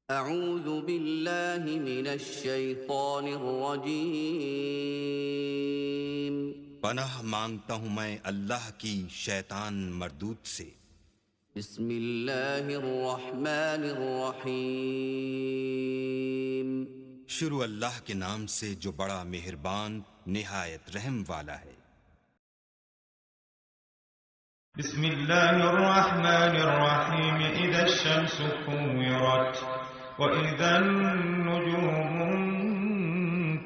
अऊज़ु बिल्लाहि मिनश शैतानिर रजीम। पनाह मांगता हूँ मैं अल्लाह की शैतान मरदूत से। बिस्मिल्लाहिर रहमानिर रहीम। शुरू अल्लाह के नाम से जो बड़ा मेहरबान निहायत रहम वाला है। बिस्मिल्लाहिर रहमानिर रहीम। इज़ा शम्सु कुव्विरत व इज़न नुजूमु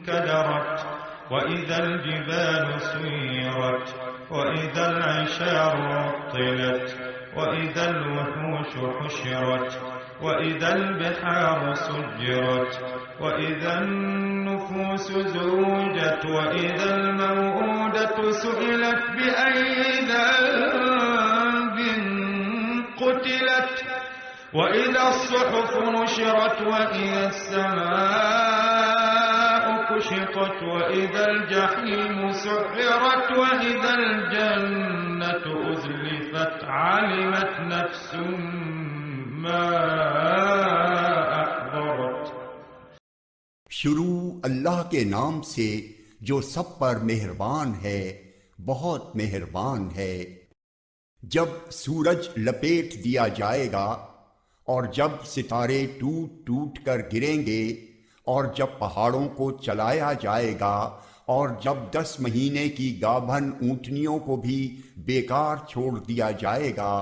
कदरत व इज़ल जिबालु सुय्यरत व इज़ल इशारु उत्तिलत व इज़ल वुहूशु हुशिरत व इज़ल बिहारु सुज्जिरत व इज़न नुफूसु ज़ुविजत व इज़ल मौऊदतु सुइलत बिअय्यि ذنب قتلت وإذا الصحف نشرت وإذا السماء كشطت وإذا الجحيم سعرت وإذا الجنة أزلفت علمت نفس ما أحضرت। शुरू अल्लाह के नाम से जो सब पर मेहरबान है, बहुत मेहरबान है। जब सूरज लपेट दिया जाएगा और जब सितारे टूट टूट कर गिरेंगे और जब पहाड़ों को चलाया जाएगा और जब 10 महीने की गाभन ऊँटनियों को भी बेकार छोड़ दिया जाएगा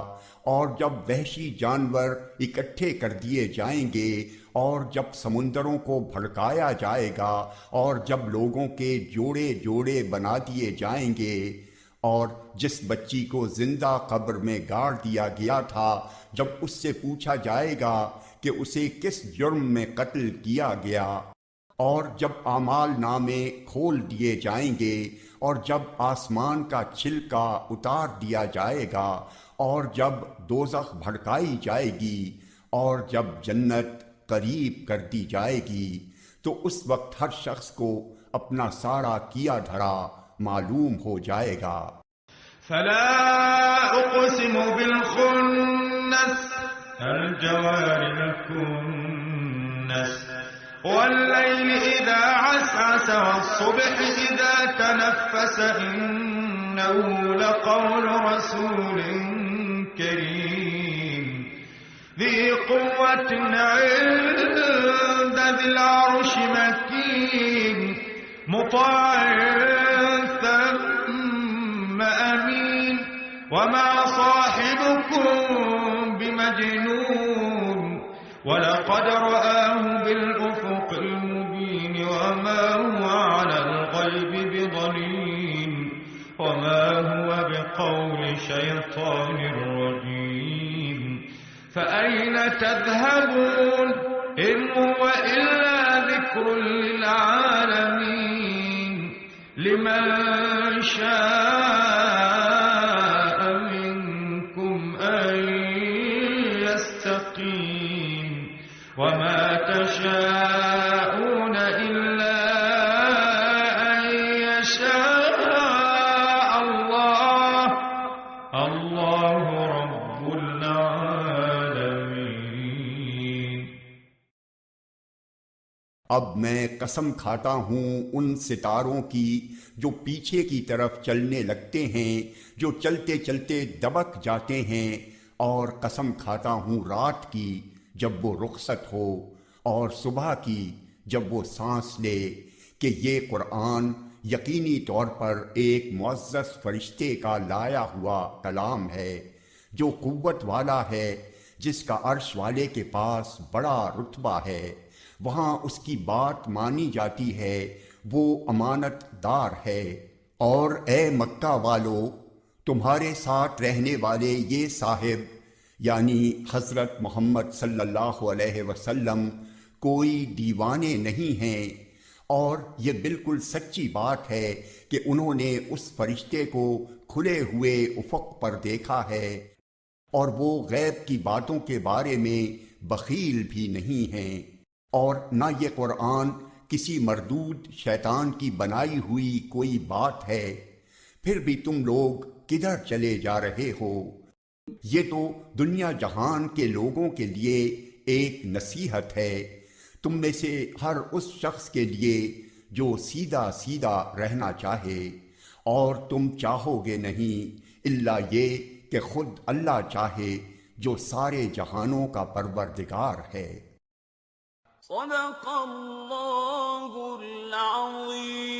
और जब वहशी जानवर इकट्ठे कर दिए जाएंगे और जब समुंदरों को भड़काया जाएगा और जब लोगों के जोड़े जोड़े बना दिए जाएंगे और जिस बच्ची को जिंदा कब्र में गाड़ दिया गया था, जब उससे पूछा जाएगा कि उसे किस जुर्म में कत्ल किया गया, और जब आमाल नामे खोल दिए जाएंगे और जब आसमान का छिलका उतार दिया जाएगा और जब दोज़ख भड़काई जाएगी और जब जन्नत करीब कर दी जाएगी, तो उस वक्त हर शख्स को अपना सारा किया धरा मालूम हो जाएगा। फला उक़सिमु बिल-खुन्नस अल-जवारिल कुन्नस वल-लैलि इज़ा असअस वस-सुब्हि इज़ा तनफ़्फ़स इन्नहु लक़ौलु रसूलिन करीम ذी क़ुव्वतिन इन्द ज़िल अर्शि मकीन मुताअ थम्म अमीन वमा साहिबुकुम बिमजनून वलक़द रआहु बिल-उफ़ुक़िल मुबीन वमा हुवा अलल ग़ैबि बिज़नीन वमा हुवा बिक़ौलि शैतानिर रजीम फ़अय्न तज़हबून इन हुवा इल्ला ज़िक्रुन लिल-आलमीन लिमन शाअ मिनकुम अन यस्तक़ीम वमा तशाऊन इल्ला अन यशाअ अल्लाह अल्लाहु रब्बुल आलमीन। अब मैं कसम खाता हूँ उन सितारों की जो पीछे की तरफ चलने लगते हैं, जो चलते चलते दबक जाते हैं, और कसम खाता हूँ रात की जब वो रुखसत हो और सुबह की जब वो सांस ले, कि ये कुरान यकीनी तौर पर एक मुअज़्ज़ज़ फरिश्ते का लाया हुआ कलाम है, जो कुव्वत वाला है, जिसका अर्श वाले के पास बड़ा रुतबा है। वहाँ उसकी बात मानी जाती है, वो अमानतदार है। और ए मक्का वालो, तुम्हारे साथ रहने वाले ये साहिब यानी हज़रत मोहम्मद सल्लल्लाहु अलैहि वसल्लम कोई दीवाने नहीं हैं, और ये बिल्कुल सच्ची बात है कि उन्होंने उस फरिश्ते को खुले हुए उफ़क़ पर देखा है और वो गैब की बातों के बारे में बख़ील भी नहीं हैं। और न ये कुरान किसी मरदूद शैतान की बनाई हुई कोई बात है। फिर भी तुम लोग किधर चले जा रहे हो? ये तो दुनिया जहान के लोगों के लिए एक नसीहत है तुम में से हर उस शख्स के लिए जो सीधा सीधा रहना चाहे, और तुम चाहोगे नहीं इल्ला ये कि खुद अल्लाह चाहे जो सारे जहानों का परवरदिगार है। सदक़ल्लाहुल अज़ीम।